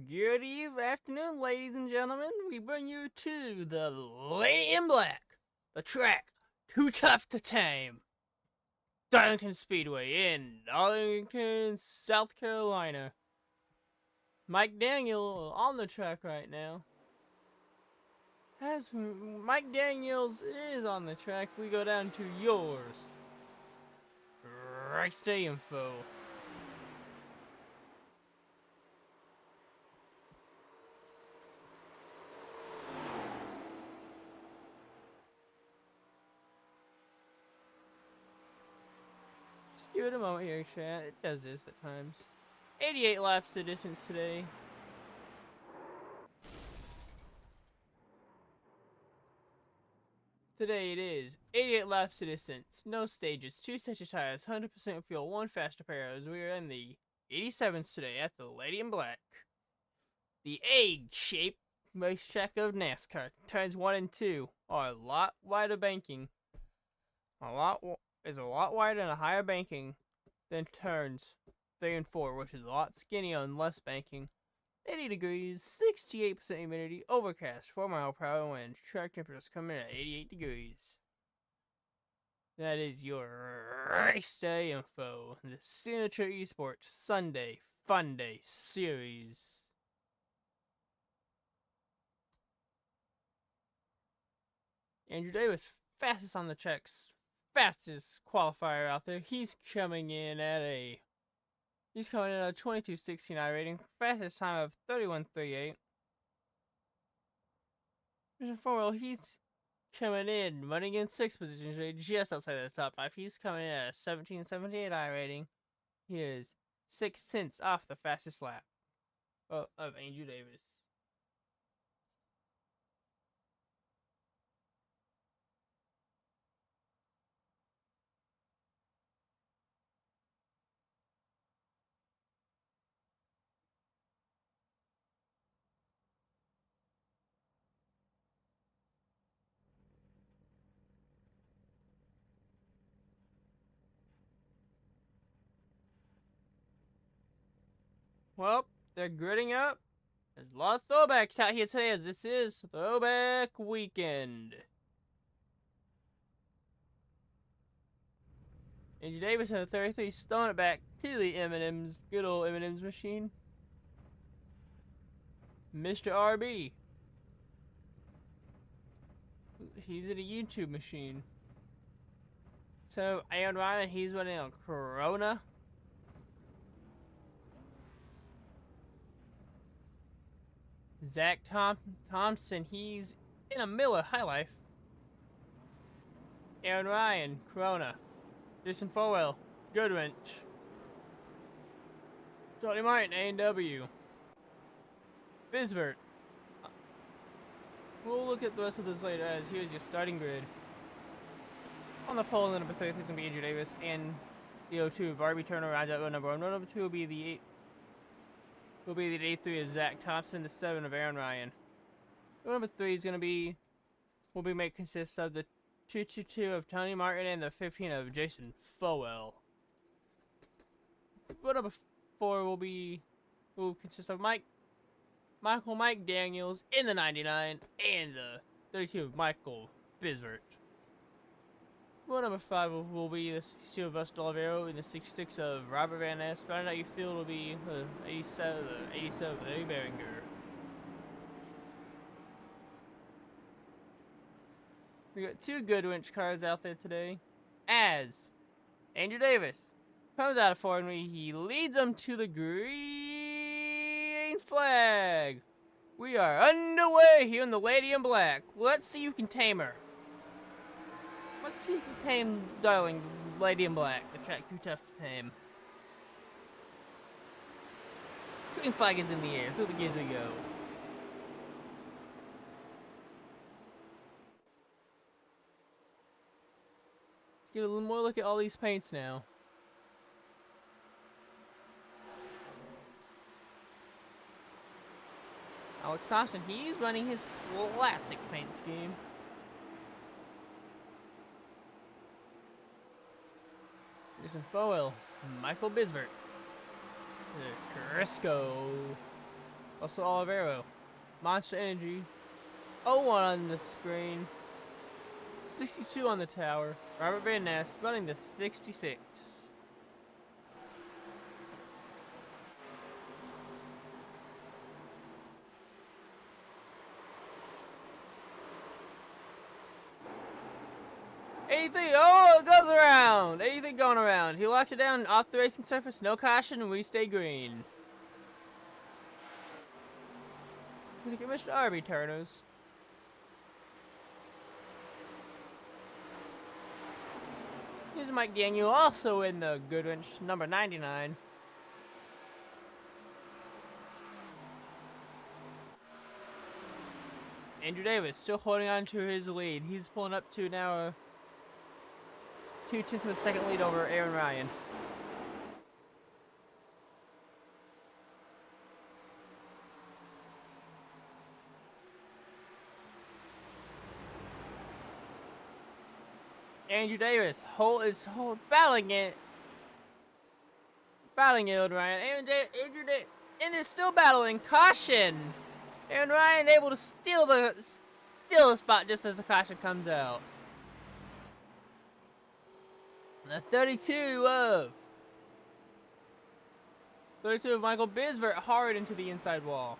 Good afternoon, ladies and gentlemen. We bring you to the Lady in Black, the track Too Tough to Tame, Darlington Speedway in Darlington, South Carolina. Mike Daniel on the track right now. As Mike Daniels is on the track, we go down to yours. Raceday info. Just give it a moment here, chat. It does this at times. 88 laps of distance today. Today it is 88 laps of distance, no stages, 2 sets of tires, 100% fuel, 1 faster pair as we are in the 87s today at the Lady in Black. The egg-shaped racetrack of NASCAR. Turns 1 and 2 are a lot wider banking. Is a lot wider and a higher banking than turns 3 and 4, which is a lot skinnier and less banking. 80 degrees, 68% humidity, overcast, 4 mile per hour wind. Track temperatures come in at 88 degrees. That is your race day info. The Signature Esports Sunday Funday Series. Andrew Davis, fastest on the tracks, fastest qualifier out there. He's coming in at a 22.69 rating, fastest time of 31.38. Vision 4, he's coming in, running in 6th position today, just outside the top 5. He's coming in at a 17.78 I rating. He is 6/10 off the fastest lap of Andrew Davis. Well, they're gridding up. There's a lot of throwbacks out here today, as this is Throwback Weekend. Andrew Davis at 33, throwing it back to the M&M's, good old M&M's machine. Mr. RB. He's in a YouTube machine. So, Aaron Ryan, he's running on Corona. Zach Thompson, he's in a Miller High Life. Aaron Ryan, Corona. Jason Fowell, Goodwrench. Johnny Martin, A&W. Bisbert. We'll look at the rest of this later, as here's your starting grid. On the pole, number 33 is going to be Andrew Davis, and the 02 of RB Turner rounds out row number 1. Row number 2 will be the 8. Will be the 83 of Zach Thompson, the 7 of Aaron Ryan. Row number 3 is going to be, consist of the 222 of Tony Martin and the 15 of Jason Fowell. Row number 4 will consist of Mike Daniels in the 99 and the 32 of Michael Bisbert. Row number 5 will be the 62 of Russ D'Olivero and the 66 of Robert Van Ness. Rounding out your field will be the 87 of Larry Behringer. We got 2 Goodwrench cars out there today, as Andrew Davis comes out of forward and he leads them to the green flag. We are underway here in the Lady in Black. Let's see who can tame her. Let's see who can tame Darling Lady in Black. The track too tough to tame. Green flag is in the air. Through the gears we go. Let's get a little more look at all these paints now. Alex Thompson, he's running his classic paint scheme. Jason Fowell, Michael Bisbert, Crisco, Also Olivero. Monster Energy. 01 on the screen. 62 on the tower. Robert Van Ness running the 66. Anything, oh, it goes around. Anything going around. He locks it down off the racing surface. No caution, and we stay green. Look at Mr. Arby Turnos. Here's Mike Daniel, also in the Goodwrench, number 99. Andrew Davis still holding on to his lead. He's pulling up to now 2/10 of a second lead over Aaron Ryan. Andrew Davis is battling it. Battling Aaron Ryan. Andrew Davis and is still battling. Caution! Aaron Ryan able to steal the spot just as the caution comes out. The 32 of Michael Bisbert hard into the inside wall.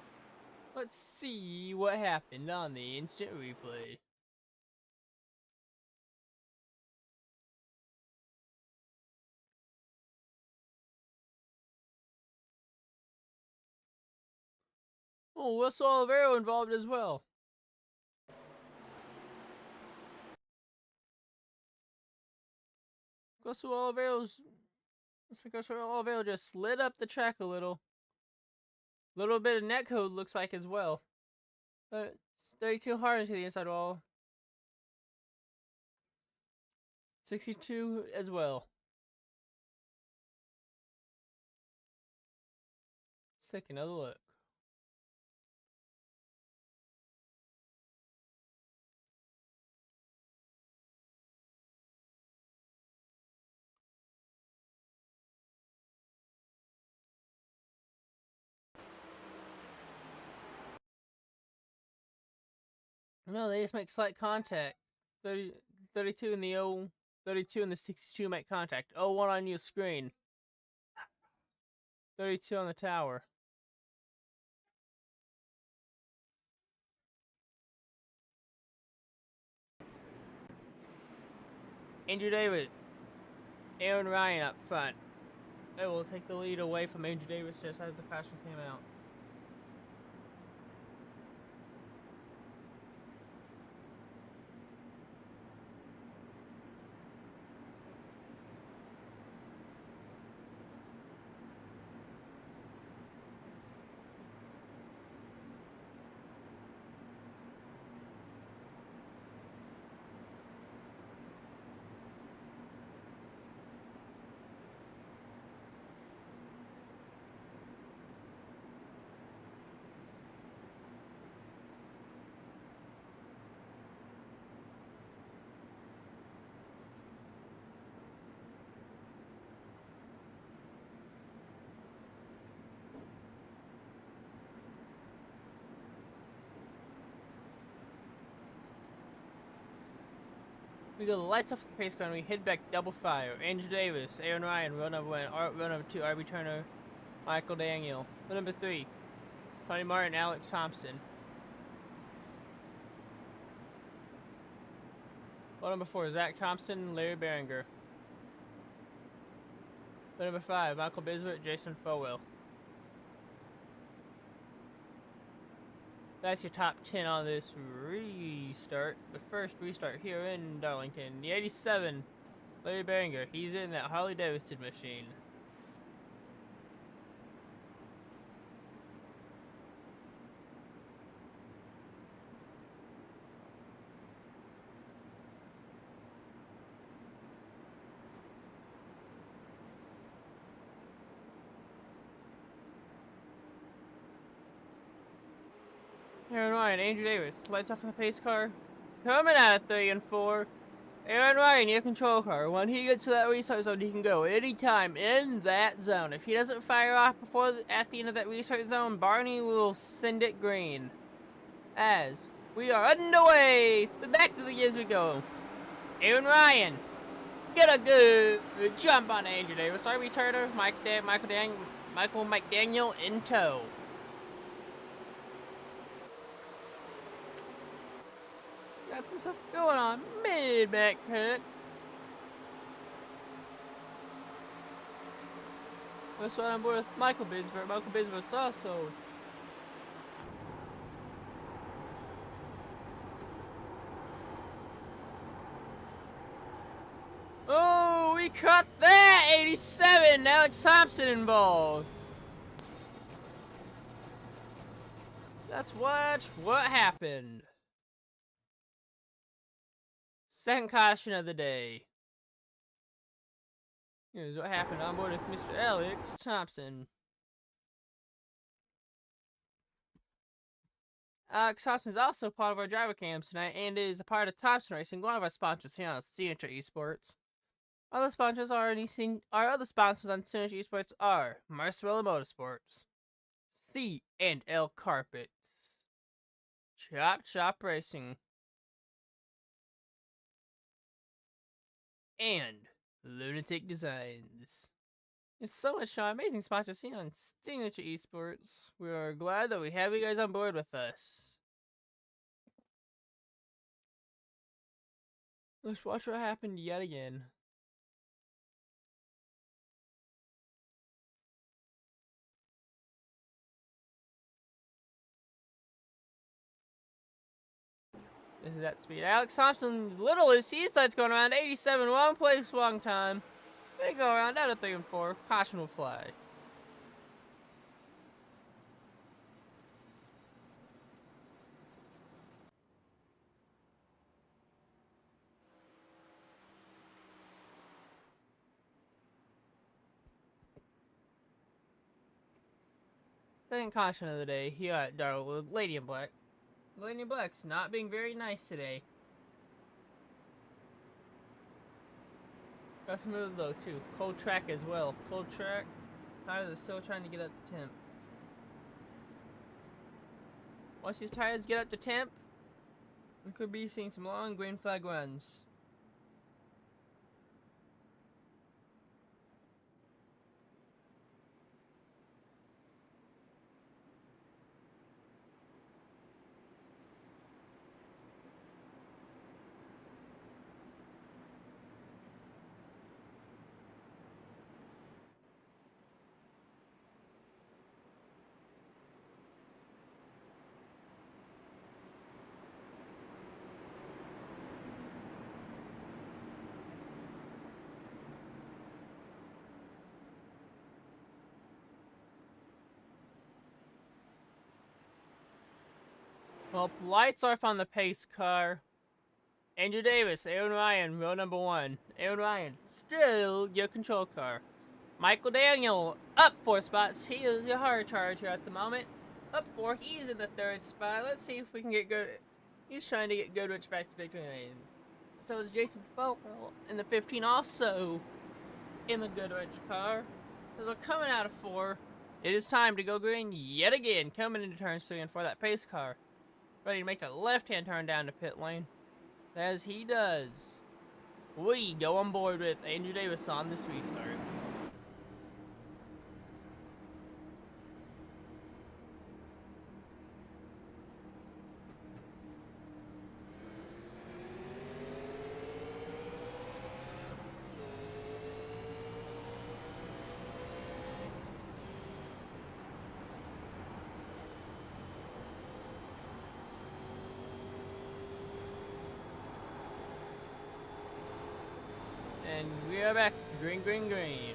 Let's see what happened on the instant replay. Oh, Russell Olivero involved as well. Russell Olivero just slid up the track a little. Little bit of netcode looks like as well. But it's 32 hard into the inside wall. 62 as well. Let's take another look. No, they just make slight contact. 32 in the 32 and the 62 make contact. 01 on your screen. 32 on the tower. Andrew Davis. Aaron Ryan up front. They will take the lead away from Andrew Davis just as the caution came out. We go the lights off the pace car and we head back double fire. Andrew Davis, Aaron Ryan, row number 1, row number 2, RB Turner, Michael Daniel. Row number 3, Tony Martin, Alex Thompson. Row number 4, Zach Thompson, Larry Behringer. Row number 5, Michael Bisbert, Jason Fowell. That's your top 10 on this restart. The first restart here in Darlington. The 87, Larry Behringer. He's in that Harley Davidson machine. Aaron Ryan, Andrew Davis, lights off on the pace car. Coming out of 3 and 4. Aaron Ryan, your control car. When he gets to that restart zone, he can go anytime in that zone. If he doesn't fire off at the end of that restart zone, Barney will send it green. As we are underway, back to the years we go. Aaron Ryan, get a good jump on Andrew Davis. Our returner, Michael McDaniel in tow. Got some stuff going on mid-backpack. That's why I'm board with Michael Bisbert. Michael Bisbert's also. Oh, we caught that! 87! Alex Thompson involved. Let's watch what happened. Second caution of the day. Here's what happened on board with Mr. Alex Thompson. Alex Thompson is also part of our driver cams tonight and is a part of Thompson Racing, one of our sponsors here on Signature Esports. Other sponsors our other sponsors on Signature Esports are Marcella Motorsports, C&L Carpets, Chop Racing, and Lunatic Designs. There's so much amazing sponsors here on Signature Esports. We are glad that we have you guys on board with us. Let's watch what happened yet again. This is that speed. Alex Thompson, little as he starts going around 87, one place, one time. They go around out of 3 and 4. Caution will fly. Second caution of the day here at Darlington, Lady in Black. Lady in Black's not being very nice today. Got some move though too. Cold track as well. Cold track. Tires are still trying to get up to temp. Once these tires get up to temp, we could be seeing some long green flag runs. Well, lights off on the pace car. Andrew Davis, Aaron Ryan, row number 1. Aaron Ryan, still your control car. Michael Daniel, up 4 spots. He is your hard charger at the moment. Up 4, he's in the 3rd spot. Let's see if we can get good. He's trying to get Goodrich back to victory lane. So is Jason Fogle in the 15, also in the Goodrich car. As we're coming out of 4, it is time to go green yet again. Coming into turns 3 and 4, that pace car. Ready to make the left-hand turn down to pit lane. As he does, we go on board with Andrew Davis on this restart. And we are back. Green, green, green.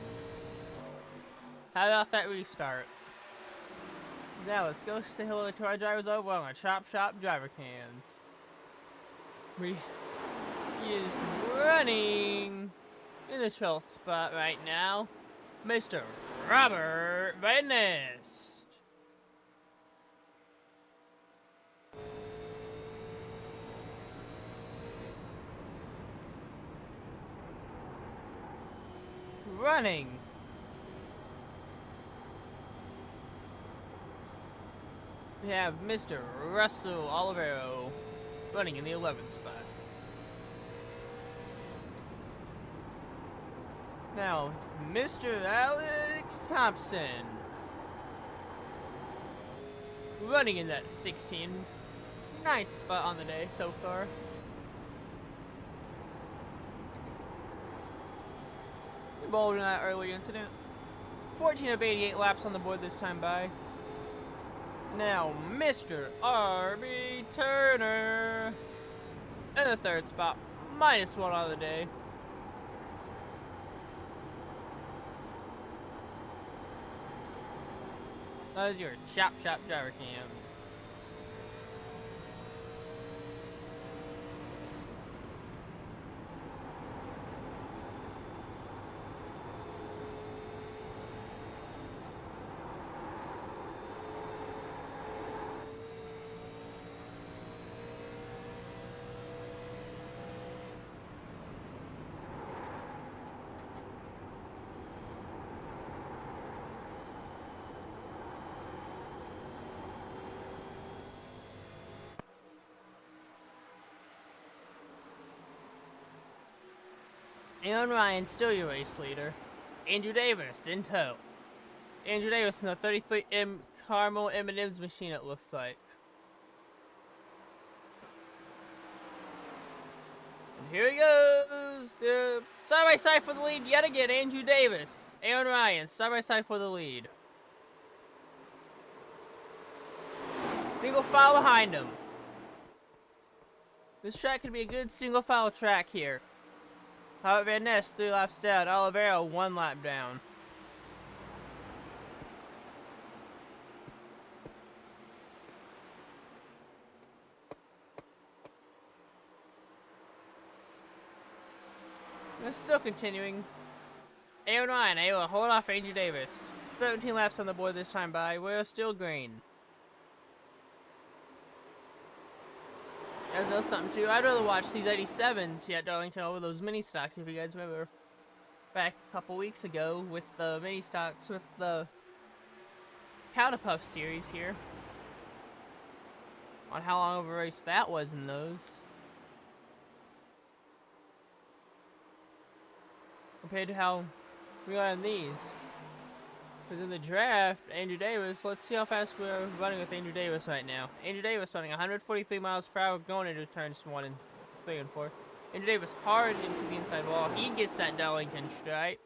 How about that restart? Now let's go say hello to our drivers over on our Chop driver cams. He is running in the 12th spot right now. Mr. Robert Van Ness. running. We have Mr. Russell Olivero running in the 11th spot. Now, Mr. Alex Thompson running in that 9th spot on the day so far. Involved in that early incident. 14 of 88 laps on the board this time by. Now, Mr. R.B. Turner in the 3rd spot, -1 on the day. That is your Chop driver cams. And Ryan, still your race leader. Andrew Davis in tow. Andrew Davis in the 33M Caramel M&M's machine, it looks like. And here he goes. The side-by-side for the lead yet again. Andrew Davis. Aaron Ryan, side-by-side for the lead. Single file behind him. This track could be a good single file track here. Howard Van Ness 3 laps down. Olivero 1 lap down. It's still continuing. Aaron Ryan able to hold off Andrew Davis. 17 laps on the board this time by. We're still green. You guys know something too? I'd rather watch these 87s here at Darlington over those mini stocks, if you guys remember back a couple weeks ago with the mini stocks with the Powder Puff series here. On how long of a race that was in those. Compared to how we are in these. Because in the draft, Andrew Davis, let's see how fast we're running with Andrew Davis right now. Andrew Davis running 143 miles per hour going into turns 1 and 3 and 4. Andrew Davis hard into the inside wall. He gets that Darlington stripe.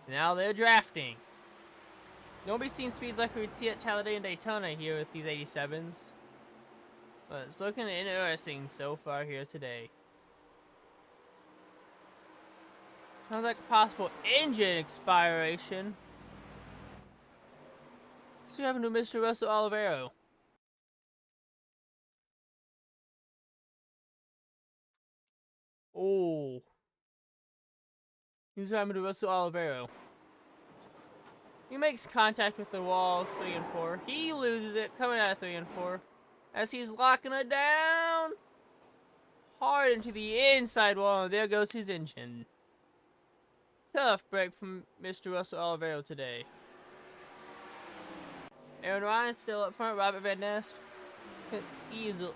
Now they're drafting. Don't be seeing speeds like we see at Talladega and Daytona here with these 87s. But it's looking interesting so far here today. Sounds like a possible engine expiration. What's happened to Mr. Russell Olivero? Oh. What's happened to Russell Olivero? He makes contact with the wall 3 and 4. He loses it coming out of 3 and 4. As he's locking it down. Hard into the inside wall. And there goes his engine. Tough break from Mr. Russell Olivero today. Aaron Ryan still up front. Robert Van Ness could easily,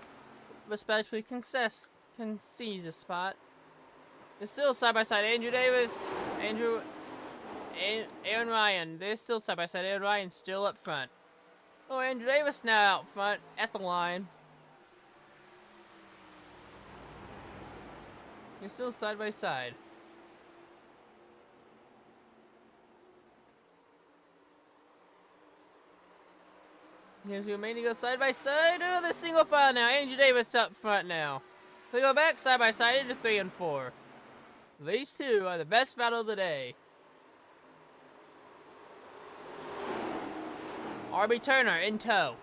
respectfully concedes a spot. They're still side by side. Andrew Davis, Aaron Ryan. They're still side by side. Aaron Ryan still up front. Oh, Andrew Davis now out front at the line. They're still side by side. Here's your main to go side by side. Oh, the single file now. Andrew Davis up front now. They go back side by side into 3 and 4. These two are the best battle of the day. R.B. Turner in tow.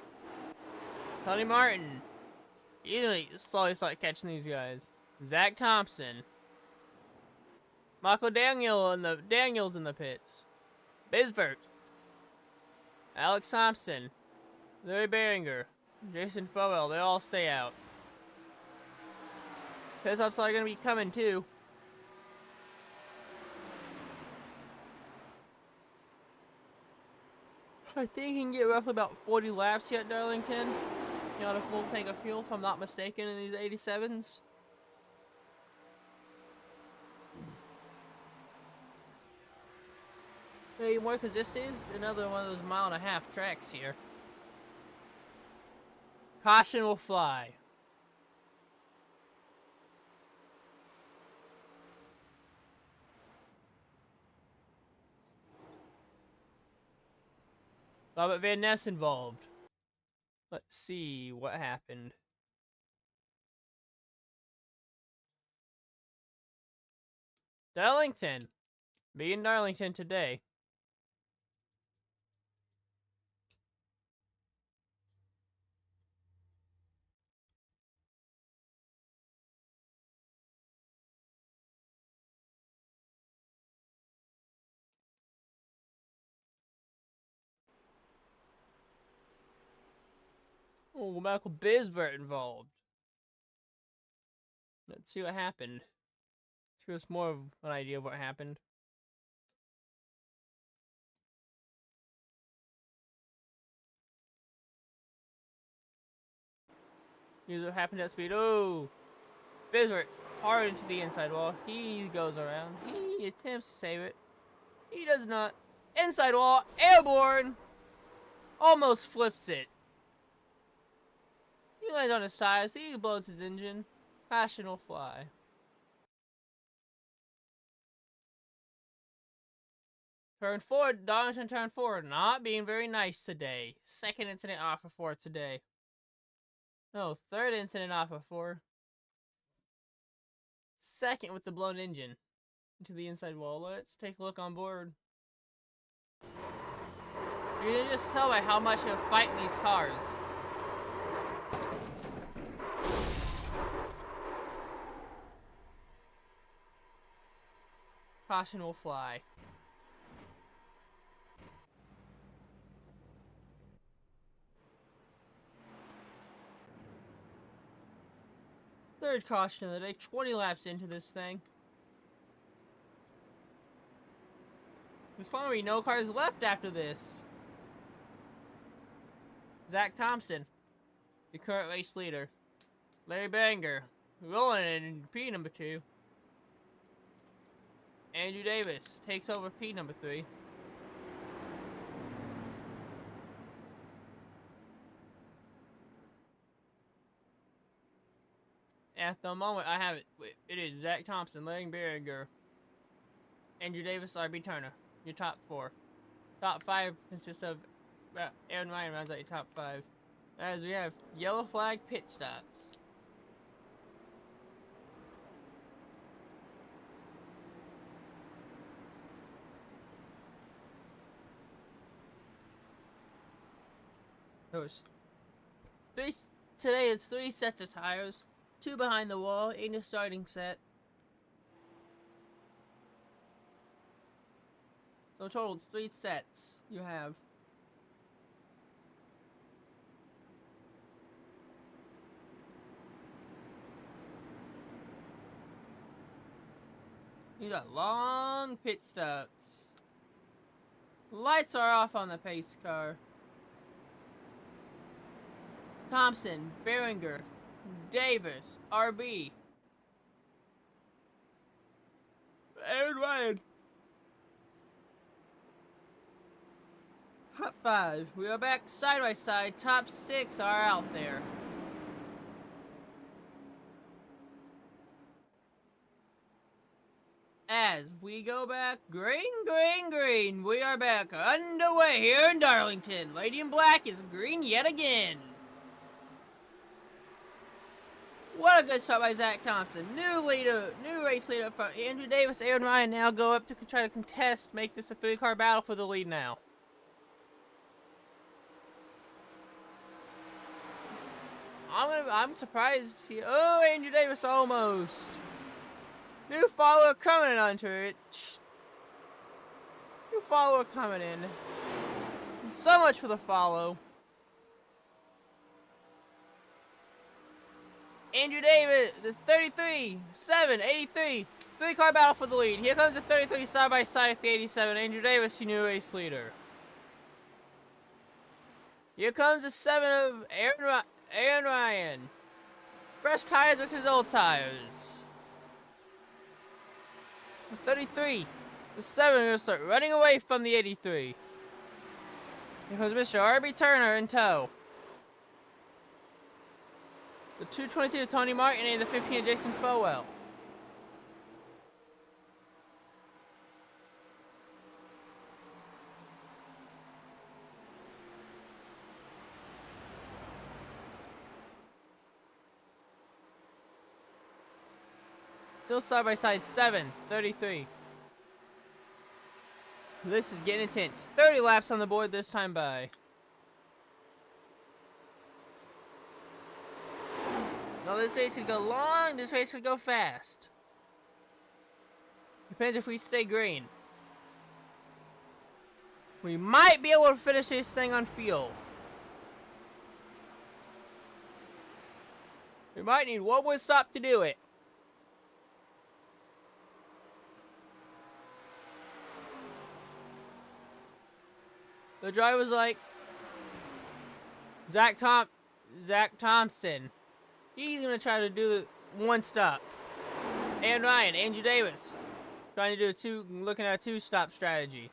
Tony Martin. You slowly start catching these guys. Zach Thompson. Michael Daniels in the pits. Bisbert. Alex Thompson. Larry Behringer, Jason Fowell, they all stay out. Pit stops are gonna be coming too. I think he can get roughly about 40 laps here at Darlington. You know, a full tank of fuel, if I'm not mistaken, in these 87s. Maybe more, because this is another one of those 1.5-mile tracks here. Caution will fly. Robert Van Ness involved. Let's see what happened. Darlington. Be in Darlington today. Oh, Michael Bisbert involved. Let's see what happened. Let's give us more of an idea of what happened. Here's what happened at speed. Oh! Bisbert hard into the inside wall. He goes around. He attempts to save it. He does not. Inside wall. Airborne! Almost flips it. He lands on his tires. He blows his engine. Passion will fly. Turn 4, Darlington turn 4, not being very nice today. Second incident off of 4 today. No, third incident off of 4. Second with the blown engine into the inside wall. Let's take a look on board. You can just tell by how much you're fighting these cars. Caution will fly. Third caution of the day, 20 laps into this thing. There's probably no cars left after this. Zach Thompson, the current race leader. Larry Banger, rolling in P number 2. Andrew Davis takes over P number 3. At the moment, I have it. It is Zach Thompson, Larry Behringer, Andrew Davis, RB Turner. Your top 4. Top 5 consists of Aaron Ryan rounds out your top 5. As we have yellow flag pit stops. Today it's 3 sets of tires. 2 behind the wall in the starting set. So total it's 3 sets you have. You got long pit stops. Lights are off on the pace car. Thompson, Behringer, Davis, RB. Aaron Ryan. Top 5. We are back side by side. Top 6 are out there. As we go back, green, green, green. We are back underway here in Darlington. Lady in Black is green yet again. What a good start by Zach Thompson. New race leader for Andrew Davis, Aaron Ryan now go up to try to contest, make this a 3-car battle for the lead now. I'm surprised to see. Oh, Andrew Davis almost. New follower coming onto it. New follower coming in. So much for the follow. Andrew Davis, this 33, 7, 83. 3-car battle for the lead. Here comes the 33 side by side at the 87. Andrew Davis, your new race leader. Here comes the 7 of Aaron Ryan. Fresh tires versus old tires. The 33, the 7 are going to start running away from the 83. Here comes Mr. R.B. Turner in tow. The 222 of Tony Martin and the 15 of Jason Fowell. Still side by side, 7, 33. This is getting intense. 30 laps on the board this time by. Now this race could go long, this race could go fast. Depends if we stay green. We might be able to finish this thing on fuel. We might need one more stop to do it. The driver's like Zach Thompson. He's gonna try to do the one stop. And Ryan, Andrew Davis, trying to do looking at a 2-stop strategy.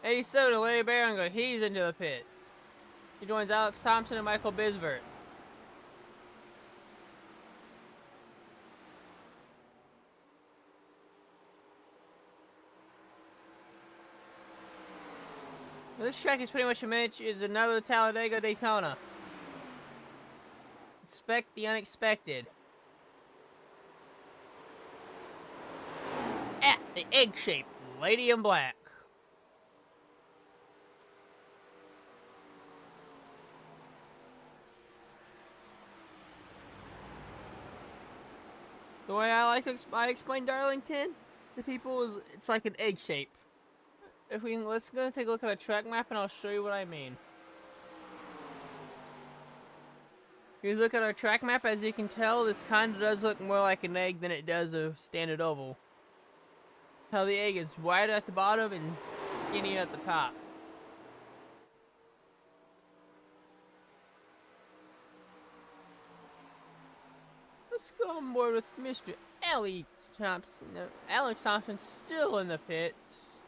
87, Larry Berenger, he's into the pits. He joins Alex Thompson and Michael Bisbert. This track is pretty much another Talladega Daytona. Expect the unexpected. At the egg-shaped Lady in Black. The way I explain Darlington to people is it's like an egg shape. Let's go take a look at a track map and I'll show you what I mean. Here's a look at our track map. As you can tell, this kind of does look more like an egg than it does a standard oval. How the egg is wider at the bottom and skinny at the top. Let's go on board with Mr. Alex Thompson. No, Alex Thompson's still in the pits.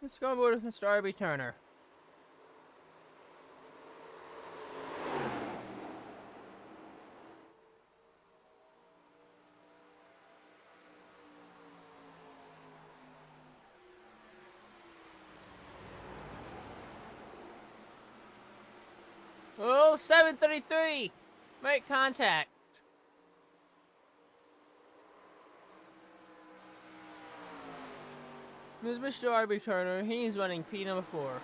Let's go on board with Mr. R.B. Turner. Oh, 733! Make contact. This is Mr. R.B. Turner. He's running P number 4.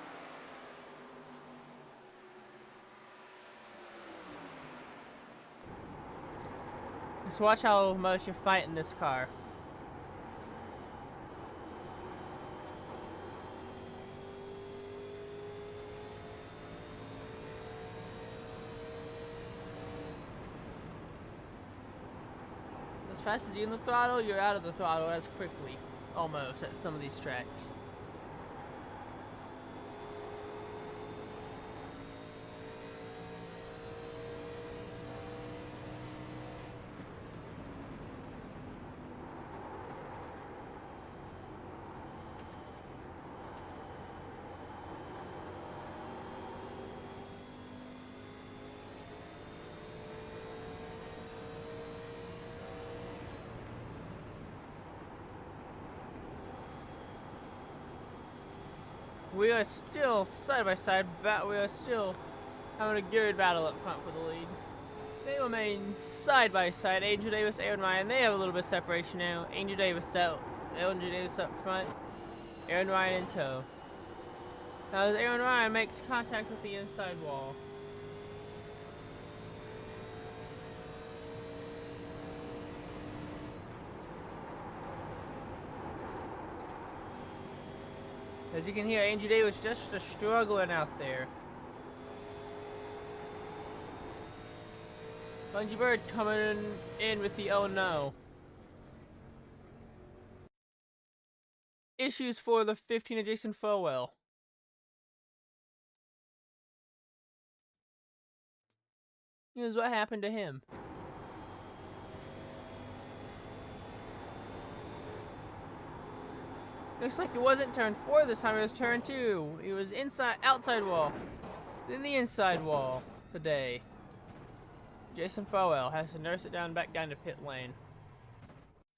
Let's watch how much you fight in this car. As fast as you're in the throttle, you're out of the throttle as quickly. Almost, at some of these tracks. We are still side by side, but we are still having a good battle up front for the lead. They remain side by side. Andrew Davis, Aaron Ryan, they have a little bit of separation now. Andrew Davis up front, Aaron Ryan in tow. Now as Aaron Ryan makes contact with the inside wall. As you can hear, Andrew Day was just struggling out there. Bungie Bird coming in with the oh no. Issues for the 15 of Jason Fowell. Here's what happened to him. Looks like it wasn't turn 4 this time, it was turn 2. It was outside wall. Then the inside wall today. Jason Fowell has to nurse it back down to pit lane.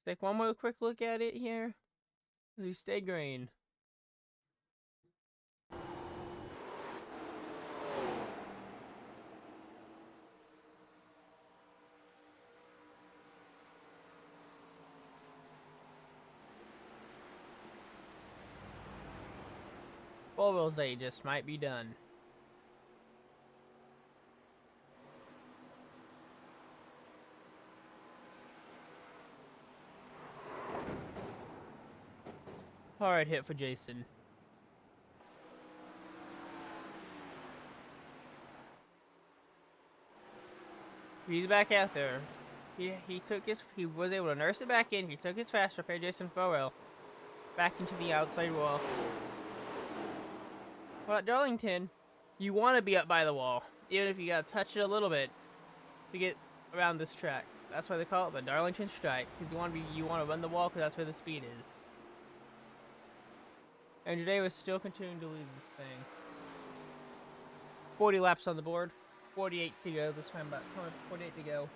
Let's take one more quick look at it here. We stay green. Bullwell's day just might be done. Hard hit for Jason. He's back out there. He was able to nurse it back in. He took his fast repair, Jason Fowell, back into the outside wall. Well, at Darlington, you want to be up by the wall, even if you gotta touch it a little bit to get around this track. That's why they call it the Darlington Strike, because you want to run the wall, because that's where the speed is. And today was still continuing to lead this thing. 40 laps on the board, 48 to go this time, but 48 to go.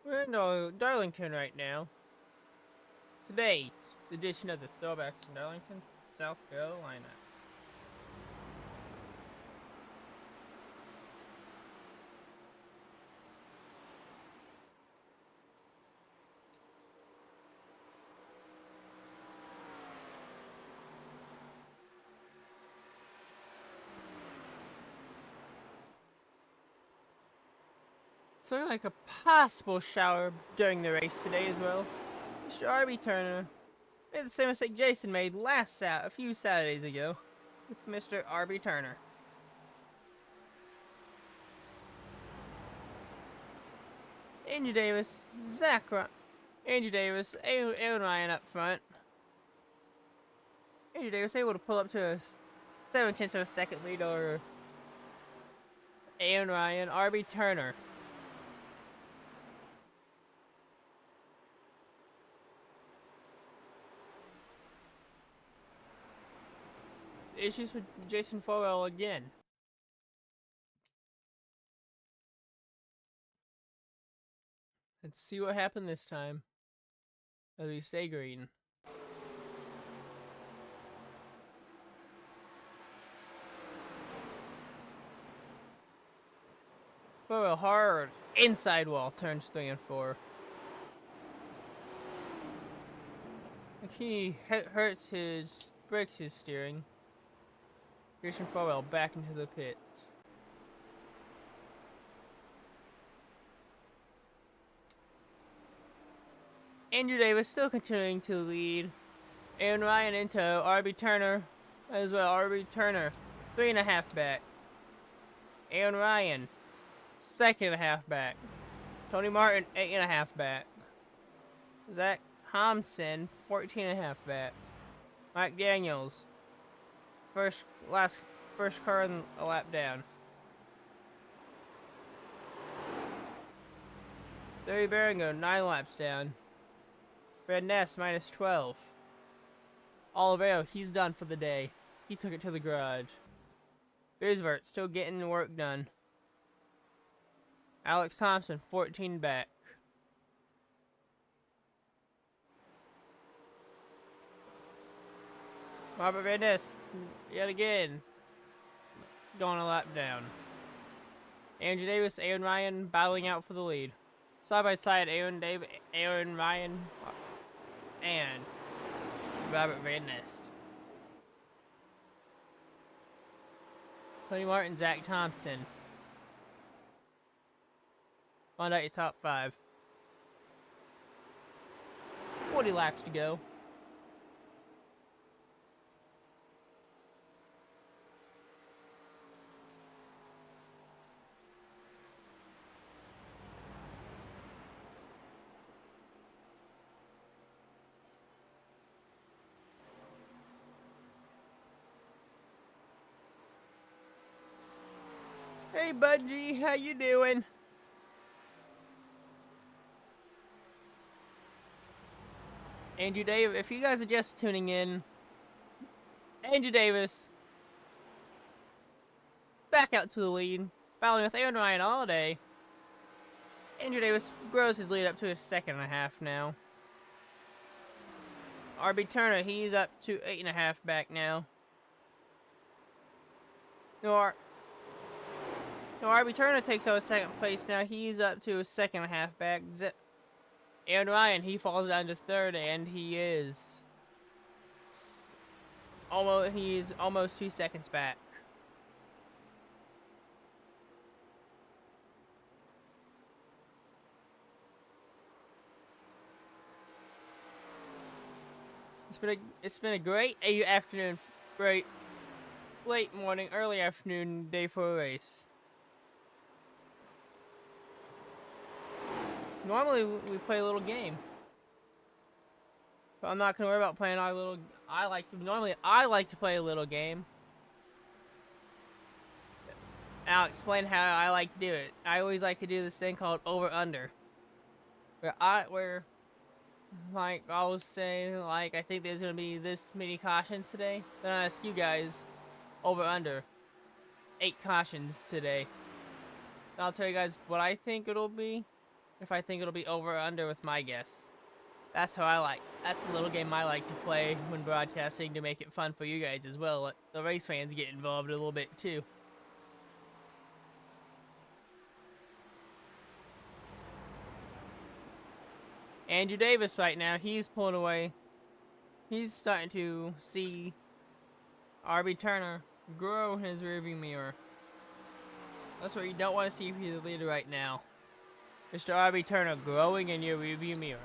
We're in Darlington right now. Today's edition of the Throwbacks in Darlington, South Carolina. So like a possible shower during the race today as well. Mr. R.B. Turner made the same mistake Jason made a few Saturdays ago with Mr. R.B. Turner. Andrew Davis, Andrew Davis, Aaron Ryan up front. Andrew Davis able to pull up to a 7/10 of a second lead over Aaron Ryan, R.B. Turner. Issues with Jason Fowell again. Let's see what happened this time. As we stay green. Fowell hard inside wall, turns 3 and 4. He breaks his steering. Jason Fowell back into the pits. Andrew Davis still continuing to lead. Aaron Ryan into R.B. Turner As well, RB Turner, 3.5 back. Aaron Ryan, 2.5 back. Tony Martin, 8.5 back. Zach Thompson, 14.5 back. Mike Daniels, first car in a lap down. Larry Berengo, 9 laps down. Brad Ness, minus 12. Oliveira, he's done for the day. He took it to the garage. Bisvert, still getting the work done. Alex Thompson, 14 back. Robert Van Ness, yet again, going a lap down. Andrew Davis, Aaron Ryan battling out for the lead. Side by side, Aaron Ryan, and Robert Van Ness. Tony Martin, Zach Thompson. Find out your top 5. 40 laps to go. Hey, Budgie, how you doing? Andrew Davis, if you guys are just tuning in, Andrew Davis back out to the lead, battling with Aaron Ryan all day. Andrew Davis grows his lead up to a 2.5 now. RB Turner, he's up to 8.5 back now. No, RB Turner takes out 2nd place now. He's up to a 2.5 back. Aaron Ryan, he falls down to 3rd, and he is almost 2 seconds back. It's been a great afternoon, great late morning, early afternoon day for a race. Normally we play a little game, but I'm not gonna worry about playing our little. I like to play a little game. And I'll explain how I like to do it. I always like to do this thing called over under, where like I'll say like I think there's gonna be this many cautions today. Then I ask you guys over under 8 cautions today. And I'll tell you guys what I think it'll be. If I think it'll be over or under with my guess. That's the little game I like to play when broadcasting to make it fun for you guys as well. Let the race fans get involved a little bit too. Andrew Davis right now, he's pulling away. He's starting to see RB Turner grow in his rearview mirror. That's what you don't want to see if you're the leader right now. Mr. RB Turner growing in your rearview mirror.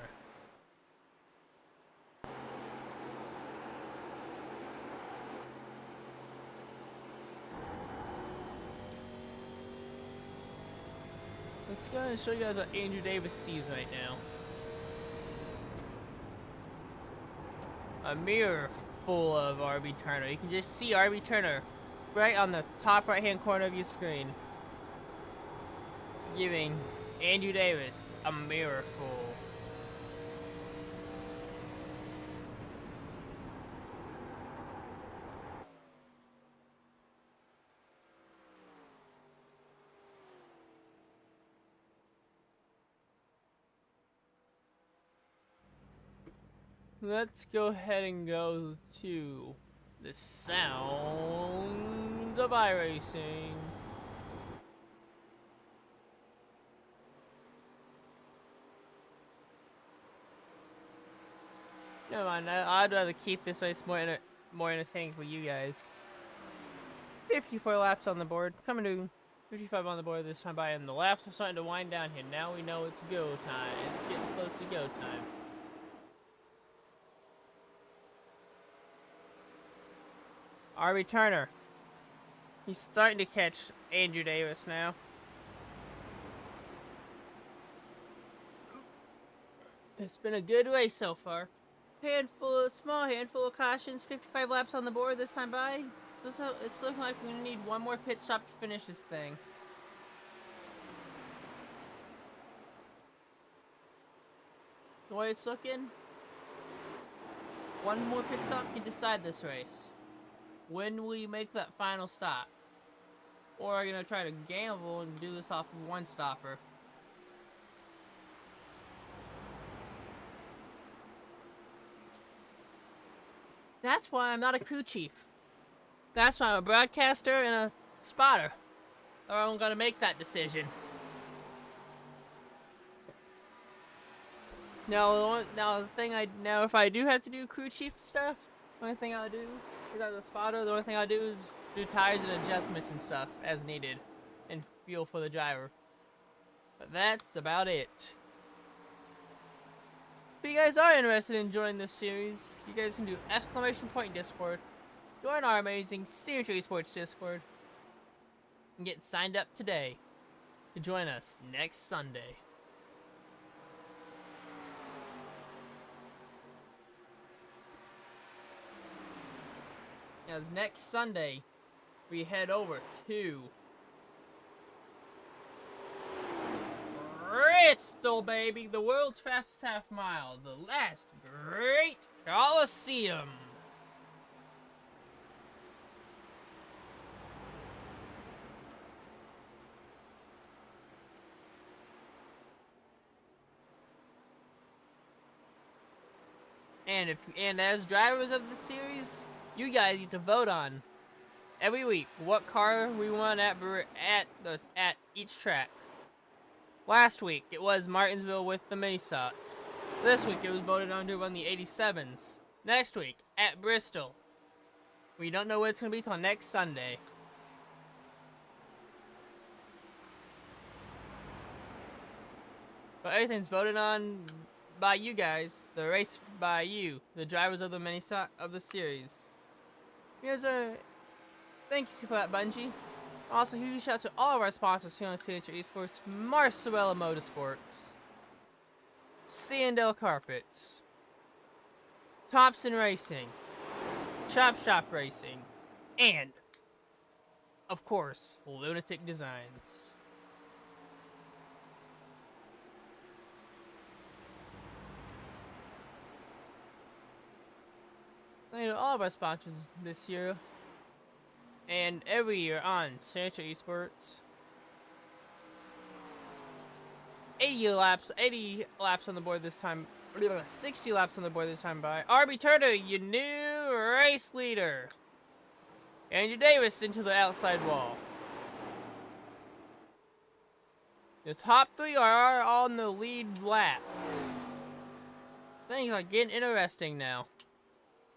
Let's go and show you guys what Andrew Davis sees right now. A mirror full of RB Turner. You can just see RB Turner right on the top right hand corner of your screen, giving Andrew Davis a mirror full. Let's go ahead and go to the sounds of iracing. Never mind, I'd rather keep this race more entertaining for you guys. 54 laps on the board, coming to 55 on the board this time by, and the laps are starting to wind down here. Now we know it's go time. It's getting close to go time. our returner. He's starting to catch Andrew Davis now. It's been a good race so far. Small handful of cautions, 55 laps on the board this time by. It's looking like we need one more pit stop to finish this thing. The way it's looking, one more pit stop can decide this race. When we make that final stop. Or are you gonna try to gamble and do this off of one stopper? That's why I'm not a crew chief. That's why I'm a broadcaster and a spotter. Or I'm gonna make that decision. Now if I do have to do crew chief stuff, the only thing I'll do is as a spotter. The only thing I'll do is do tires and adjustments and stuff as needed, and fuel for the driver. But that's about it. If you guys are interested in joining this series, you guys can do !point Discord, join our amazing Signature Esports Discord, and get signed up today to join us next Sunday. As next Sunday, we head over to Raceday, baby, the world's fastest half mile, the last great Coliseum. And as drivers of the series, you guys get to vote on every week what car we want at each track. Last week it was Martinsville with the mini stocks. This week it was voted on to run the 87s. Next week at Bristol. We don't know what it's gonna be till next Sunday. But everything's voted on by you guys, the race by you, the drivers of the mini stock of the series. Here's a thank you for that, Bungie. Also, huge shout out to all of our sponsors here on Signature Esports: Marcella Motorsports, Sandell Carpets, Thompson Racing, Chop Shop Racing, and, of course, Lunatic Designs. Thank you to all of our sponsors this year and every year on Signature Esports. 80 laps on the board this time. 60 laps on the board this time by RB Turner, your new race leader. Andrew Davis into the outside wall. The top three are on the lead lap. Things are getting interesting now.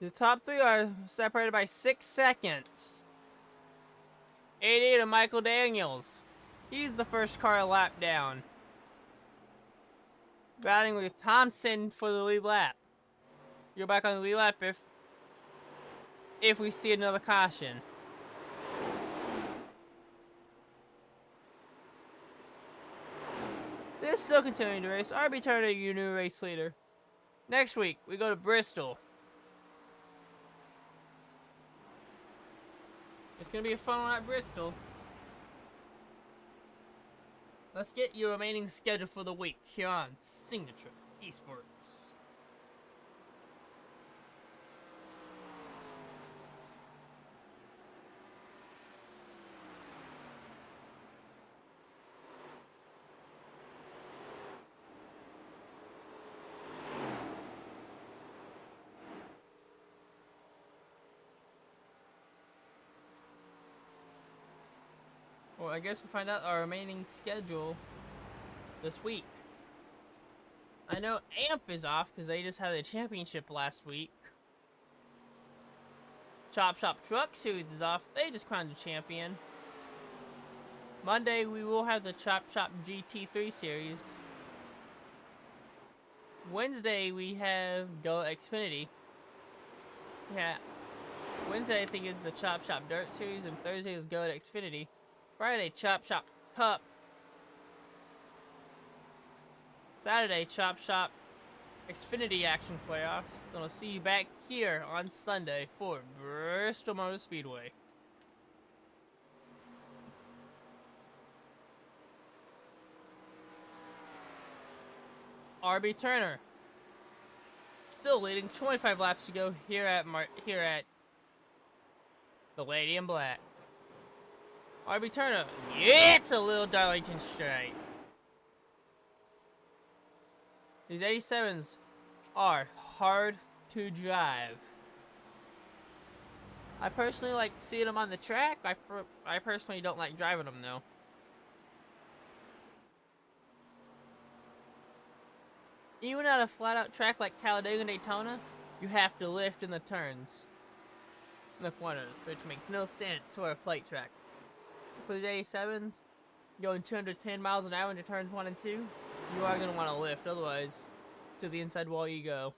The top three are separated by 6 seconds. 88 of Michael Daniels. He's the first car a lap down. Batting with Thompson for the lead lap. You're back on the lead lap if we see another caution. They're still continuing to race. RB Turner, your new race leader. Next week, we go to Bristol. It's gonna be a fun one at Bristol. Let's get your remaining schedule for the week here on Signature Esports. Well, I guess we'll find out our remaining schedule this week. I know AMP is off because they just had a championship last week. Chop Shop Truck Series is off. They just crowned a champion. Monday, we will have the Chop Shop GT3 Series. Wednesday, we have Go Xfinity. Yeah. Wednesday, I think, is the Chop Shop Dirt Series, and Thursday is Go to Xfinity. Friday, Chop Shop Cup. Saturday, Chop Shop Xfinity Action Playoffs. Then I'll see you back here on Sunday for Bristol Motor Speedway. RB Turner still leading, 25 laps to go here at the Lady in Black. RB Turner, yeah, it's a little Darlington straight. These 87s are hard to drive. I personally like seeing them on the track. I personally don't like driving them though. Even on a flat-out track like Talladega and Daytona, you have to lift in the turns, in the corners, which makes no sense for a plate track. For the 87s, going 210 miles an hour into turns 1 and 2, you are going to want to lift, otherwise, to the inside wall you go.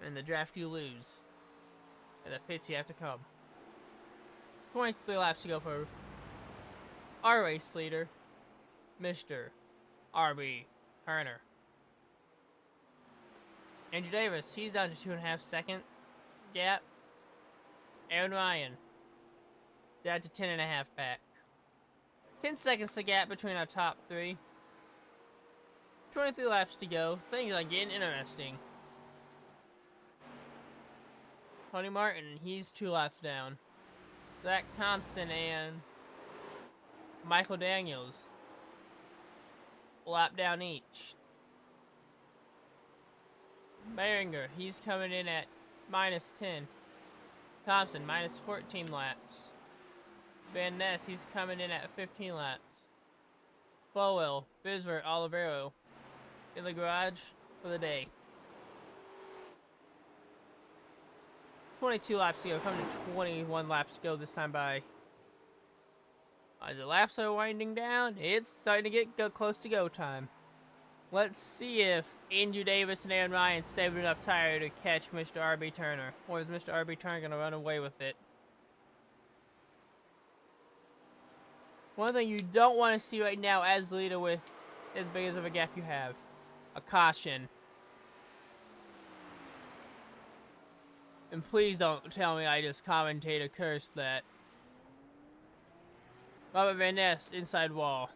And the draft you lose. And the pits you have to come. 23 laps to go for our race leader, Mr. RB Turner. Andrew Davis, he's down to 2.5 second gap. Aaron Ryan, down to 10.5 back. 10 seconds to gap between our top three. 23 laps to go. Things are getting interesting. Tony Martin, he's 2 laps down. Zach Thompson and Michael Daniels, a lap down each. Behringer, he's coming in at -10. Thompson, -14 laps. Van Ness, he's coming in at 15 laps. Flowell, Bisbert, Olivero in the garage for the day. 22 laps to go, coming to 21 laps to go this time by. As the laps are winding down, it's starting to get close to go time. Let's see if Andrew Davis and Aaron Ryan saved enough tire to catch Mr. RB Turner. Or is Mr. RB Turner going to run away with it? One thing you don't want to see right now as leader with as big as of a gap you have. A caution. And please don't tell me I just commentator cursed that. Robert Van Ness, inside wall.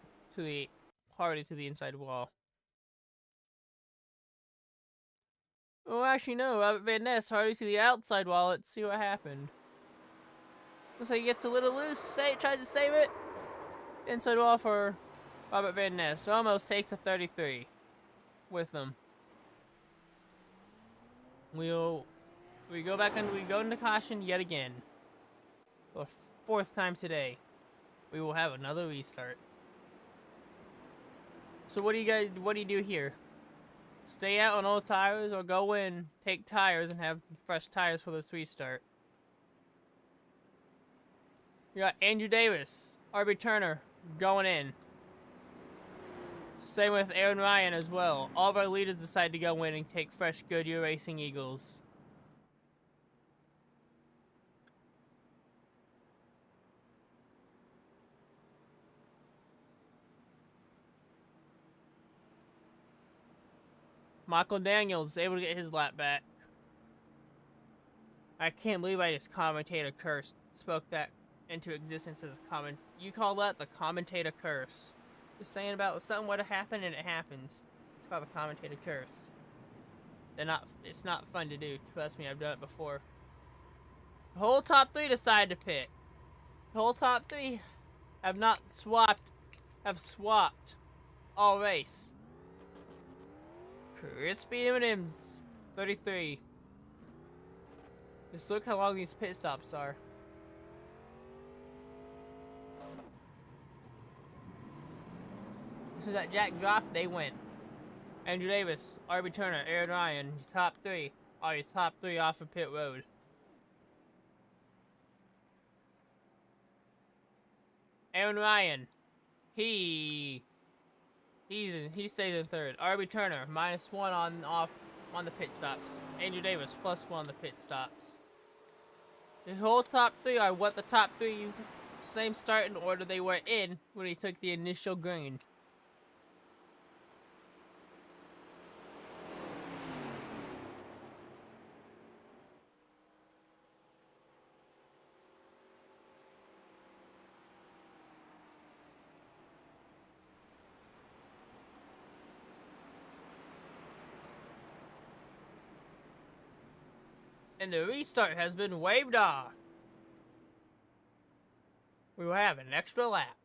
Hardy to the inside wall. Oh, actually, no. Robert Van Ness, Hardy to the outside wall. Let's see what happened. Looks like he gets a little loose. Tries to save it. Inside wall for Robert Van Ness. Almost takes a 33 with them. We go into caution yet again. For the 4th time today. We will have another restart. So what do you do here? Stay out on old tires or go in, take tires, and have fresh tires for this restart? You got Andrew Davis, RB Turner going in. Same with Aaron Ryan as well. All of our leaders decide to go in and take fresh Goodyear Racing Eagles. Michael Daniels able to get his lap back. I can't believe I just commentator cursed. Spoke that into existence as a comment. You call that the commentator curse. Just saying about if something would have happened and it happens. It's called the commentator curse. It's not fun to do. Trust me, I've done it before. The whole top 3 decide to pit. The whole top 3 have swapped all race. Crispy M&M's 33. Just look how long these pit stops are. So that Jack dropped, they went. Andrew Davis, RB Turner, Aaron Ryan, top 3. All your top 3 off of pit road. Aaron Ryan, he stays in 3rd. RB Turner, -1 on the pit stops. Andrew Davis, +1 on the pit stops. The whole top three are what the top three same starting order they were in when he took the initial green. And the restart has been waved off. We will have an extra lap.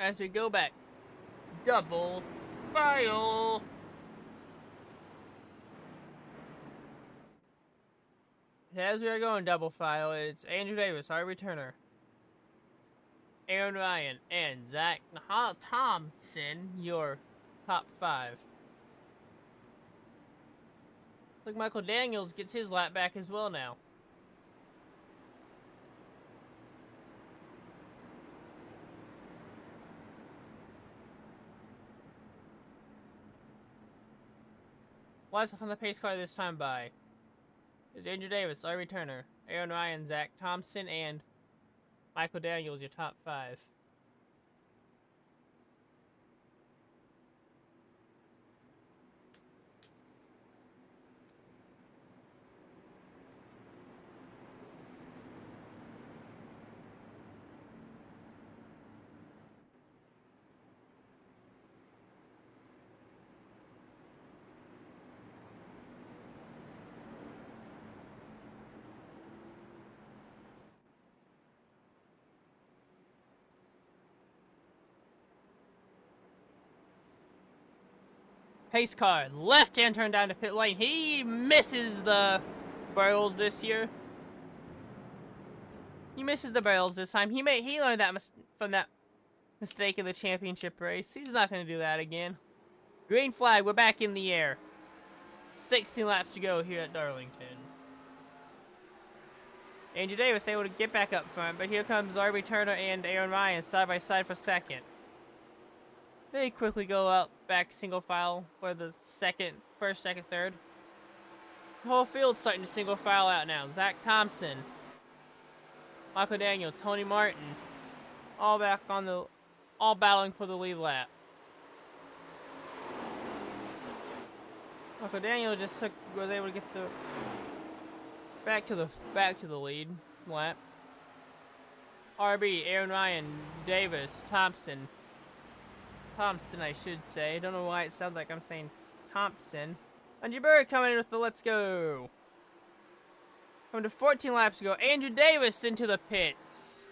As we go back, double file. As we are going double file, it's Andrew Davis, our returner, Aaron Ryan, and Zach Thompson, your top 5. Look, Michael Daniels gets his lap back as well now. Last off on the pace car this time by is Andrew Davis, our returner, Aaron Ryan, Zach Thompson, and Michael Daniels, your top 5. Pace car, left-hand turn down to pit lane. He misses the barrels this year. He misses the barrels this time. He learned that from that mistake in the championship race. He's not going to do that again. Green flag, we're back in the air. 16 laps to go here at Darlington. Andrew Davis able to get back up front, but here comes our returner and Aaron Ryan side by side for second. They quickly go out back single file for the first, second, third. The whole field's starting to single file out now. Zach Thompson, Michael Daniel, Tony Martin, all battling for the lead lap. Michael Daniel was able to get the back to the lead lap. RB, Aaron Ryan, Davis, Thompson, I should say. Don't know why it sounds like I'm saying Thompson. Andrew Bird coming in with the let's go. Coming to 14 laps to go. Andrew Davis into the pits.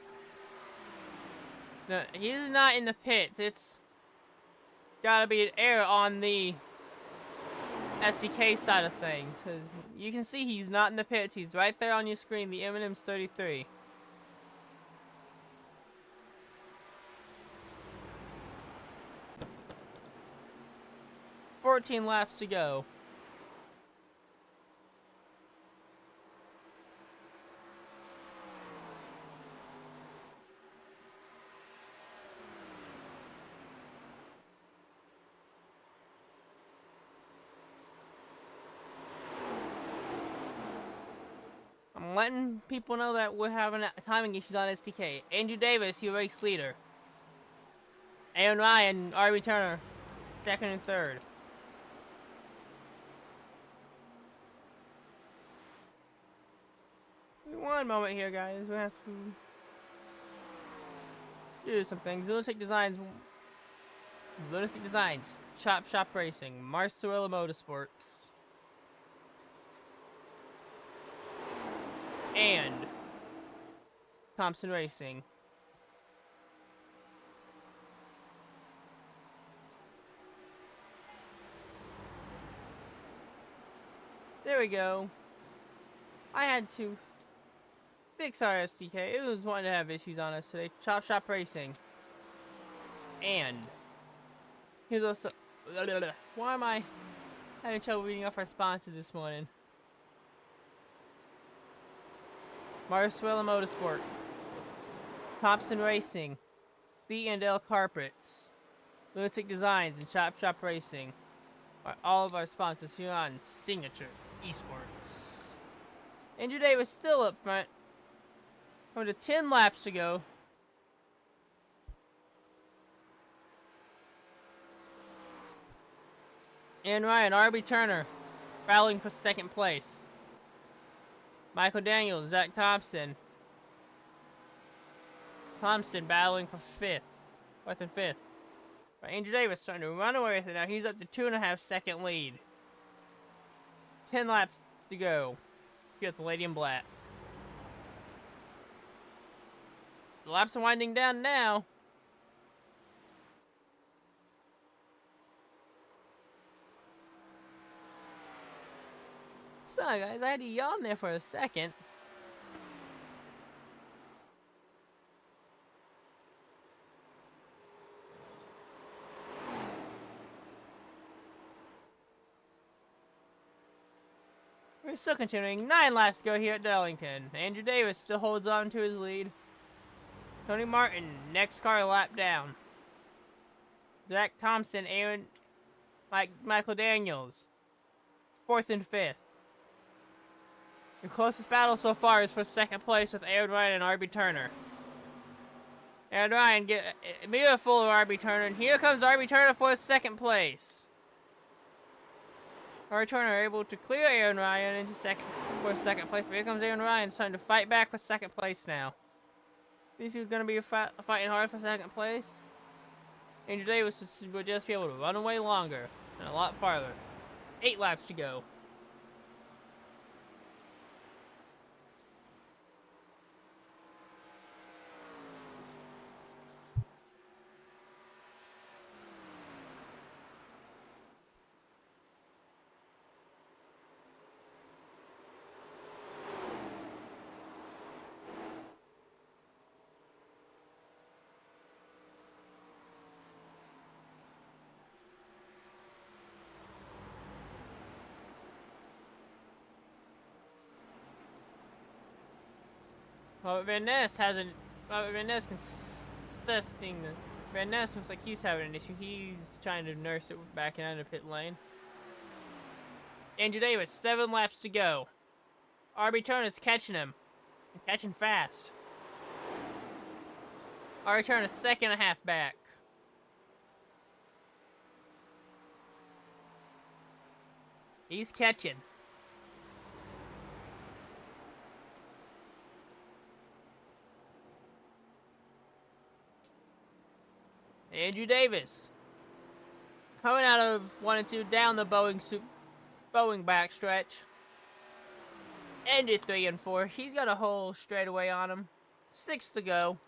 No, he's not in the pits. It's gotta be an error on the SDK side of things. Cause you can see he's not in the pits. He's right there on your screen. The M&M's 33. $14 laps to go. I'm letting people know that we're having timing issues on SDK. Andrew Davis, your race leader. Aaron Ryan, our returner, second and third. One moment here, guys. We have to do some things. Lunatic Designs, Chop Shop Racing, Marcella Motorsports, and Thompson Racing. There we go. I had to fix our SDK. It was wanting to have issues on us today. Chop Shop Racing. And here's also... Why am I having trouble reading off our sponsors this morning? Marswell Motorsport. Thompson Racing. C&L Carpets. Lunatic Designs and Chop Shop Racing are all of our sponsors here on Signature Esports. Andrew Davis still up front. Going to 10 laps to go. And Ryan, R.B. Turner, battling for second place. Michael Daniels, Zach Thompson. Thompson battling for fourth and fifth. But Andrew Davis starting to run away with it now. He's up to 2.5 second lead. 10 laps to go. Here at the Lady in Black. The laps are winding down now. So guys, I had to yawn there for a second. We're still continuing. 9 laps to go here at Darlington. Andrew Davis still holds on to his lead. Tony Martin, next car lap down. Zach Thompson, Michael Daniels, 4th and 5th. The closest battle so far is for second place with Aaron Ryan and R.B. Turner. Aaron Ryan get a full of R.B. Turner, and here comes R.B. Turner for second place. R.B. Turner able to clear Aaron Ryan into second place, but here comes Aaron Ryan starting to fight back for second place now. These are going to be fighting hard for second place. Andrew Davis would just be able to run away longer and a lot farther. 8 laps to go. Robert Van Ness Van Ness looks like he's having an issue. He's trying to nurse it back into pit lane. Andrew Davis, 7 laps to go. R.B. Turner's catching him. And catching fast. R.B. Turner's 2.5 back. He's catching. Andrew Davis coming out of 1 and 2 down the Boeing backstretch. Ended 3 and 4. He's got a whole straightaway on him. 6 to go.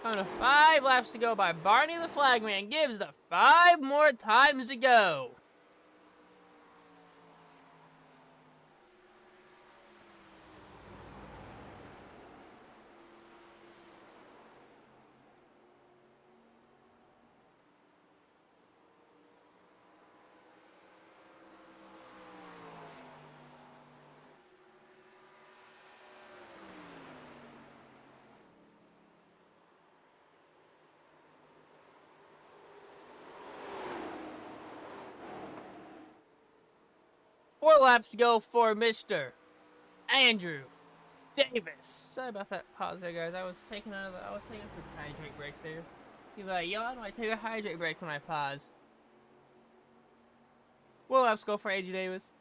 Coming to 5 laps to go by Barney the Flagman. Gives the 5 more times to go. Four laps to go for Mr. Andrew Davis. Sorry about that pause there, guys. I was taking a quick hydrate break there. Either I yawn or I take a hydrate break when I pause. 4 laps to go for Andrew Davis.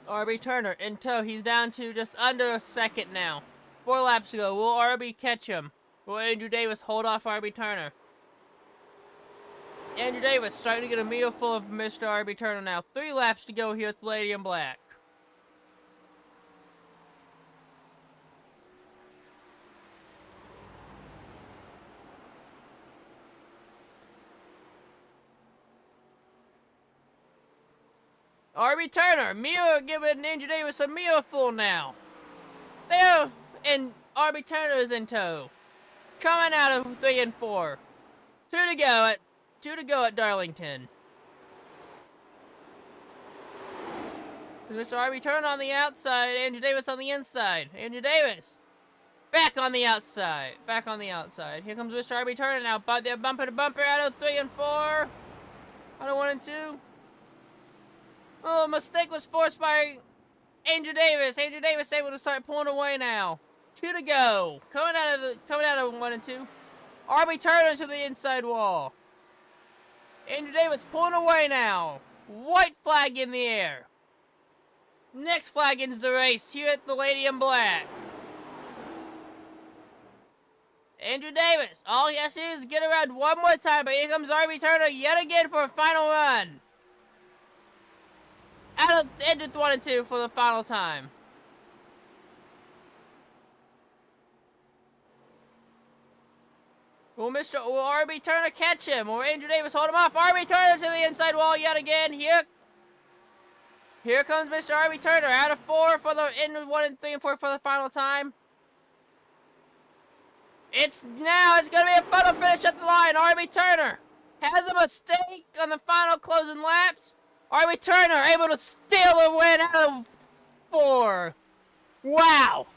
R.B. Turner in tow. He's down to just under a second now. 4 laps to go. Will R.B. catch him? Will Andrew Davis hold off R.B. Turner? Andrew Davis starting to get a meal full of Mr. R.B. Turner now. 3 laps to go here at the Lady in Black. RB Turner, Mio giving Andrew Davis a Mio full now. There, and RB Turner is in tow. Coming out of 3 and 4. Two to go at Darlington. Mr. RB Turner on the outside, Andrew Davis on the inside. Andrew Davis back on the outside. Here comes Mr. RB Turner now, but they're bumper to bumper out of 3 and 4. Out of 1 and 2. Oh, mistake was forced by Andrew Davis. Andrew Davis able to start pulling away now. 2 to go. Coming out of 1 and 2. RB Turner to the inside wall. Andrew Davis pulling away now. White flag in the air. Next flag ends the race here at the Lady in Black. Andrew Davis, all he has to do is get around one more time, but here comes RB Turner yet again for a final run. Out of end of 1 and 2 for the final time. Will RB Turner catch him? Will Andrew Davis hold him off? RB Turner to the inside wall yet again. Here comes Mr. RB Turner out of 4 for the end of 1 and 3 and 4 for the final time. It's going to be a final finish at the line. RB Turner has a mistake on the final closing laps. RB Turner able to steal a win out of 4. Wow.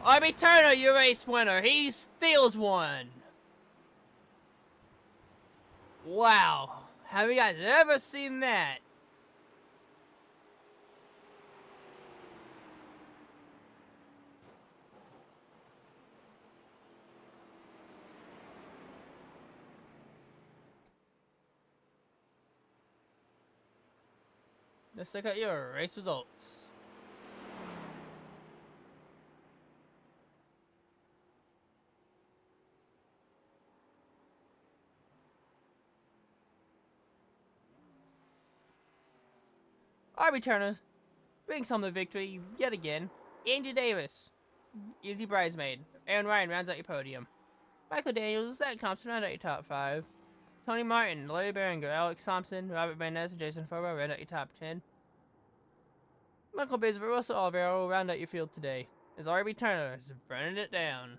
RB Turner, your race winner. He steals one. Wow. Have you guys ever seen that? Let's look at your race results. RB Turner brings home the victory yet again. Andrew Davis, easy bridesmaid. Aaron Ryan rounds out your podium. Michael Daniels, Zach Thompson round out your top 5. Tony Martin, Larry Berenger, Alex Thompson, Robert Van Ness, and Jason Farber round out your top 10. Michael Bisbee, Russell Oliveira will round out your field today, as RB Turner is burning it down.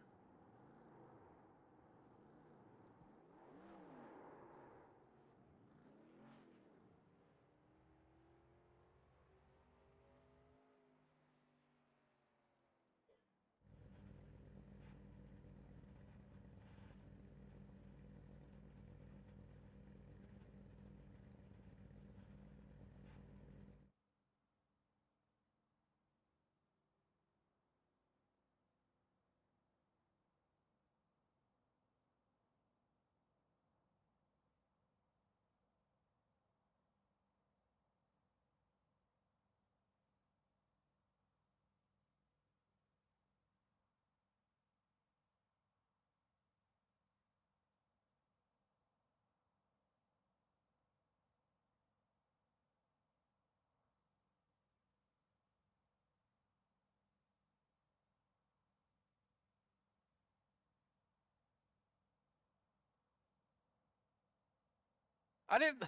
I didn't.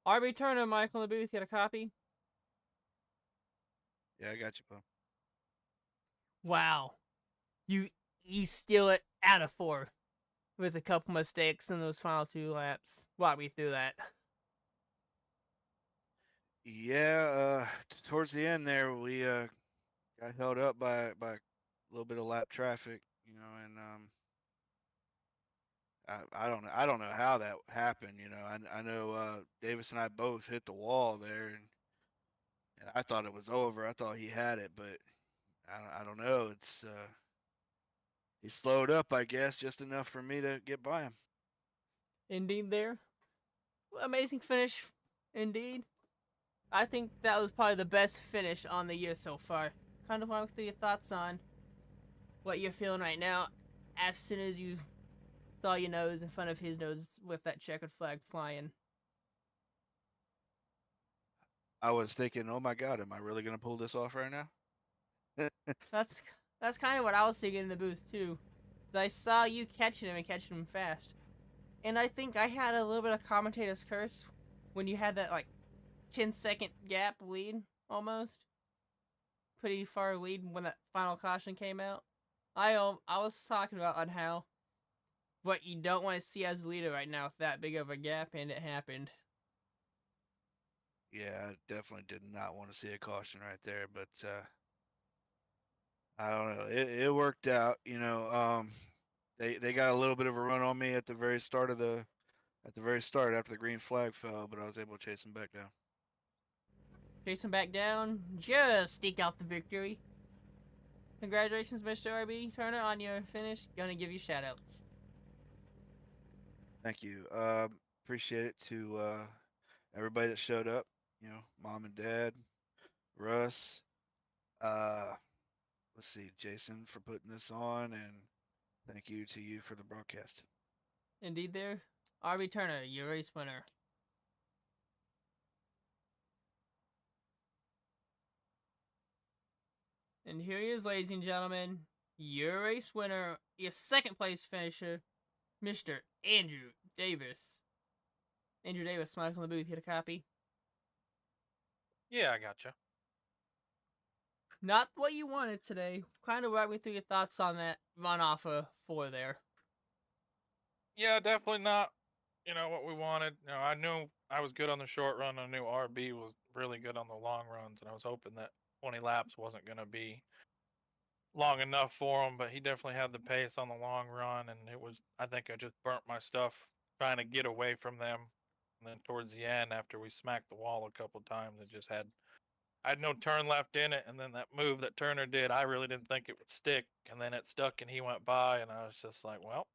RB Turner, Michael in the booth, get a copy? Yeah, I got you, Paul. Wow. You steal it out of 4 with a couple mistakes in those final 2 laps. Walk me through that. Yeah, towards the end there, we got held up by a little bit of lap traffic, you know, and I don't know how that happened, you know. I know Davis and I both hit the wall there, and I thought it was over. I thought he had it, but I don't know. It's he slowed up, I guess, just enough for me to get by him. Indeed there. Amazing finish, indeed. I think that was probably the best finish on the year so far. Kind of walk through your thoughts on what you're feeling right now as soon as you saw your nose in front of his nose with that checkered flag flying. I was thinking, oh my God, am I really going to pull this off right now? That's kind of what I was thinking in the booth too. I saw you catching him fast. And I think I had a little bit of commentator's curse when you had that like 10-second gap lead almost. Pretty far lead when that final caution came out. I was talking about on how what you don't want to see as a leader right now with that big of a gap, and it happened. Yeah, I definitely did not want to see a caution right there, but I don't know. It worked out. They got a little bit of a run on me at the very start after the green flag fell, but I was able to chase them back down. Chase him back down, just sneak out the victory. Congratulations, Mr. RB Turner, on your finish. Gonna give you shoutouts. Thank you. Appreciate it to everybody that showed up. Mom and Dad, Russ. Let's see, Jason for putting this on, and thank you to you for the broadcast. Indeed, there, RB Turner, your race winner. And here he is, ladies and gentlemen, your race winner, your second place finisher, Mr. Andrew Davis. Andrew Davis, smiles on the booth, hit a copy. Yeah, I gotcha. Not what you wanted today. Kind of walk me through your thoughts on that run off of 4 there. Yeah, definitely not, what we wanted. I knew I was good on the short run. I knew RB was really good on the long runs, and I was hoping that 20 laps wasn't going to be long enough for him, but he definitely had the pace on the long run, and I think I just burnt my stuff trying to get away from them. And then towards the end, after we smacked the wall a couple times, I had no turn left in it, and then that move that Turner did, I really didn't think it would stick, and then it stuck, and he went by, and I was just like, well,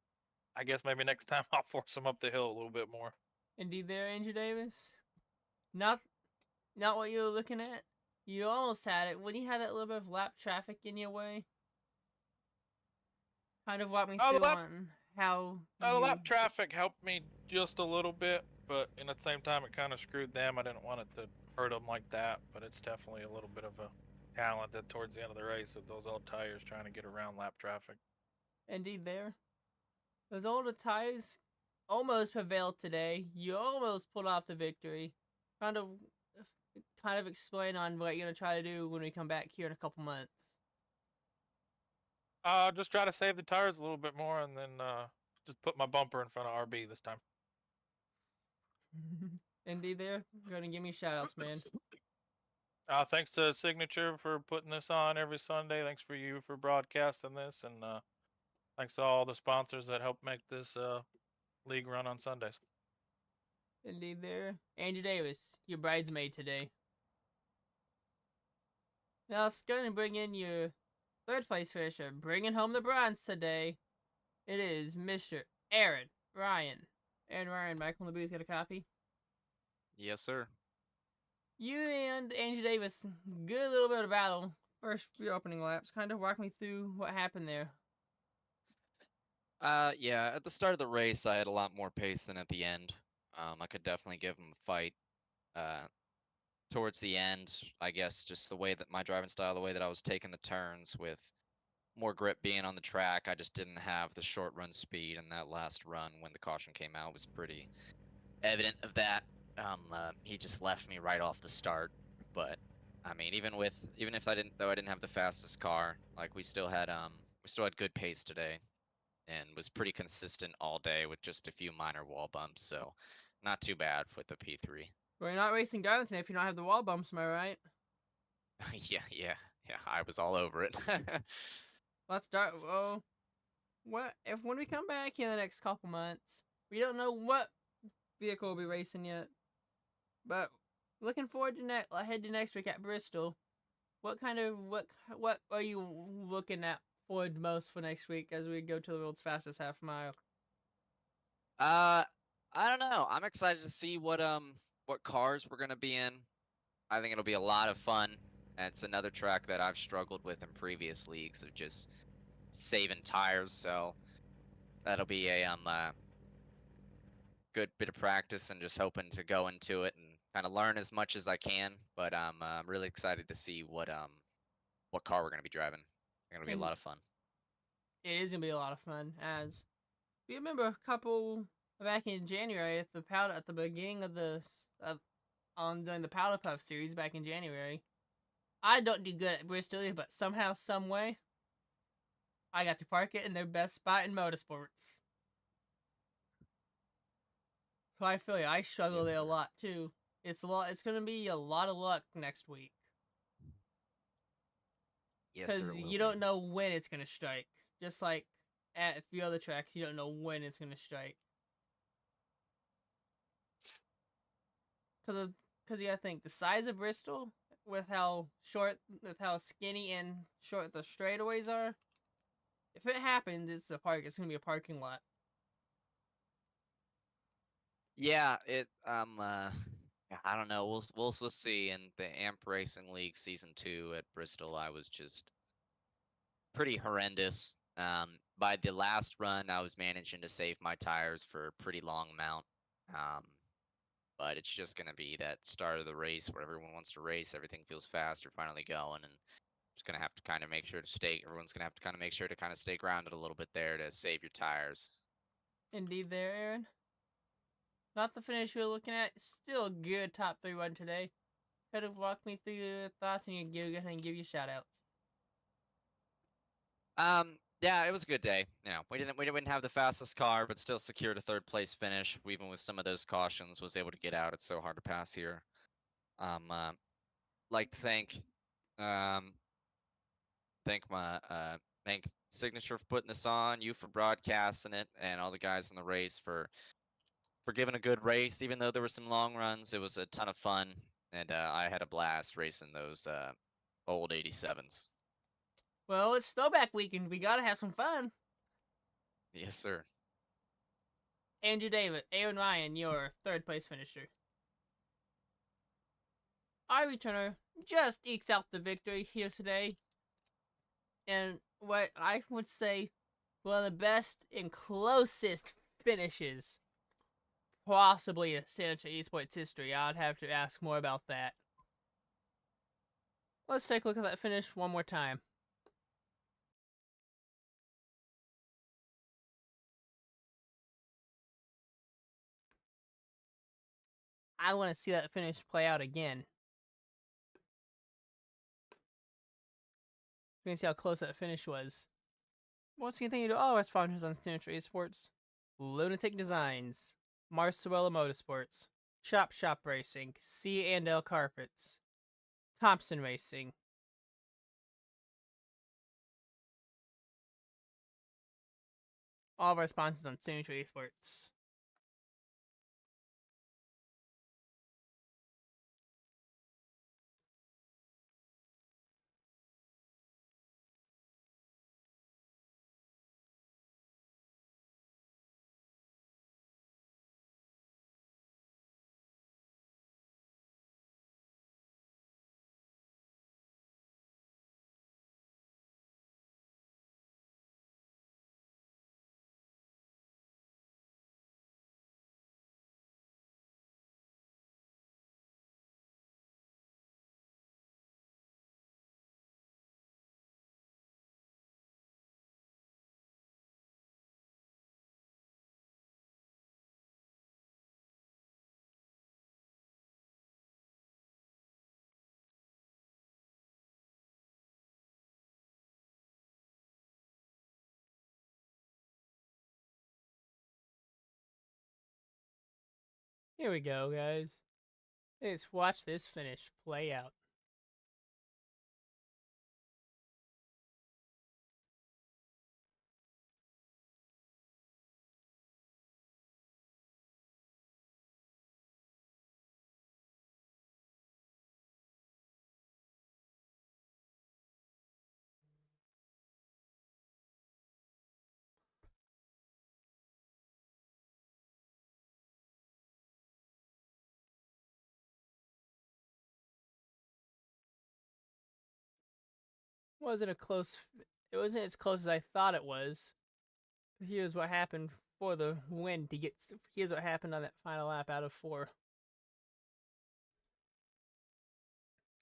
I guess maybe next time I'll force him up the hill a little bit more. Indeed there, Andrew Davis. Not what you were looking at. You almost had it when you had that little bit of lap traffic in your way. Kind of walk me through on how the lap traffic helped me just a little bit, but at the same time, it kind of screwed them. I didn't want it to hurt them like that, but it's definitely a little bit of a challenge towards the end of the race with those old tires trying to get around lap traffic. Indeed there. Those older tires almost prevailed today. You almost pulled off the victory. Kind of explain on what you're going to try to do when we come back here in a couple months. Just try to save the tires a little bit more, and then just put my bumper in front of RB this time. Indeed there. You're going to give me shoutouts, man. Thanks to Signature for putting this on every Sunday. Thanks for you for broadcasting this, and thanks to all the sponsors that help make this league run on Sundays. Indeed there. Andrew Davis, your bridesmaid today. Now let's go and bring in your third place finisher. Bringing home the bronze today. It is Mr. Aaron Ryan. Aaron Ryan, Michael in the booth, got a copy? Yes, sir. You and Andrew Davis, good little bit of battle. First few opening laps. Kind of walk me through what happened there. Yeah, at the start of the race, I had a lot more pace than at the end. I could definitely give him a fight. Towards the end, I guess just the way that my driving style, the way that I was taking the turns with more grip being on the track, I just didn't have the short run speed, and that last run when the caution came out was pretty evident of that. He just left me right off the start, but I mean, even if I didn't have the fastest car, like we still had good pace today, and was pretty consistent all day with just a few minor wall bumps, so not too bad with the P3. Well, you're not racing Darlington if you don't have the wall bumps, am I right? yeah, I was all over it. Let's start. Well, when we come back here in the next couple months, we don't know what vehicle we'll be racing yet, but looking forward to ahead to next week at Bristol. What are you looking at forward most for next week as we go to the world's fastest half mile? I don't know. I'm excited to see what cars we're gonna be in. I think it'll be a lot of fun. And it's another track that I've struggled with in previous leagues of just saving tires. So that'll be a good bit of practice, and just hoping to go into it and kind of learn as much as I can. But I'm really excited to see what car we're gonna be driving. It's gonna be a lot of fun. It is gonna be a lot of fun. As we remember, a couple back in January at the beginning of on during the Powder Puff series back in January. I don't do good at Bristol, but somehow, some way, I got to park it in their best spot in motorsports. So I feel you. I struggle there a lot too. It's gonna be a lot of luck next week. Yes, sir. Because it will you be. don't know when it's gonna strike. Just like at a few other tracks, you don't know when it's gonna strike. Because you gotta think the size of Bristol, with how skinny and short the straightaways are. If it happens, it's gonna be a parking lot. Yeah, yeah, I don't know. We'll see. In the Amp Racing League Season 2 at Bristol, I was just pretty horrendous. By the last run, I was managing to save my tires for a pretty long amount. But it's just gonna be that start of the race where everyone wants to race, everything feels fast, you're finally going, and just gonna have to kind of make sure to stay. Everyone's gonna have to kind of make sure to kind of stay grounded a little bit there to save your tires. Indeed, there, Aaron. Not the finish we were looking at. Still a good top 3 run today. Could have walked me through your thoughts and go ahead and give you shout outs. Yeah, it was a good day. You know, we didn't have the fastest car, but still secured a 3rd place finish. Even with some of those cautions, was able to get out. It's so hard to pass here. Like to um, thank Signature for putting this on, you for broadcasting it, and all the guys in the race for giving a good race. Even though there were some long runs, it was a ton of fun, and I had a blast racing those old 87s. Well, it's Throwback weekend. We gotta have some fun. Yes, sir. Andrew David, Aaron Ryan, your 3rd place finisher. Our returner just ekes out the victory here today. And what I would say, one of the best and closest finishes possibly in Signature Esports history. I'd have to ask more about that. Let's take a look at that finish one more time. I want to see that finish play out again. You can see how close that finish was. What's the thing you do? Oh, our sponsors on Signature Esports: Lunatic Designs, Marcella Motorsports, Chop Shop Racing, C&L Carpets, Thompson Racing. All of our sponsors on Signature Esports. Here we go, guys. Let's watch this finish play out. It wasn't as close as I thought it was. Here's what happened for the win to get. Here's what happened on that final lap out of 4.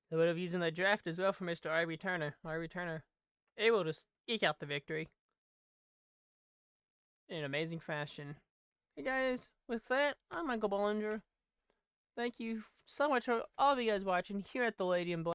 They would have used in the draft as well for Mr. R.B. Turner. R.B. Turner able to eke out the victory in amazing fashion. Hey guys, with that, I'm Michael Bollinger. Thank you so much for all of you guys watching here at the Lady in Black.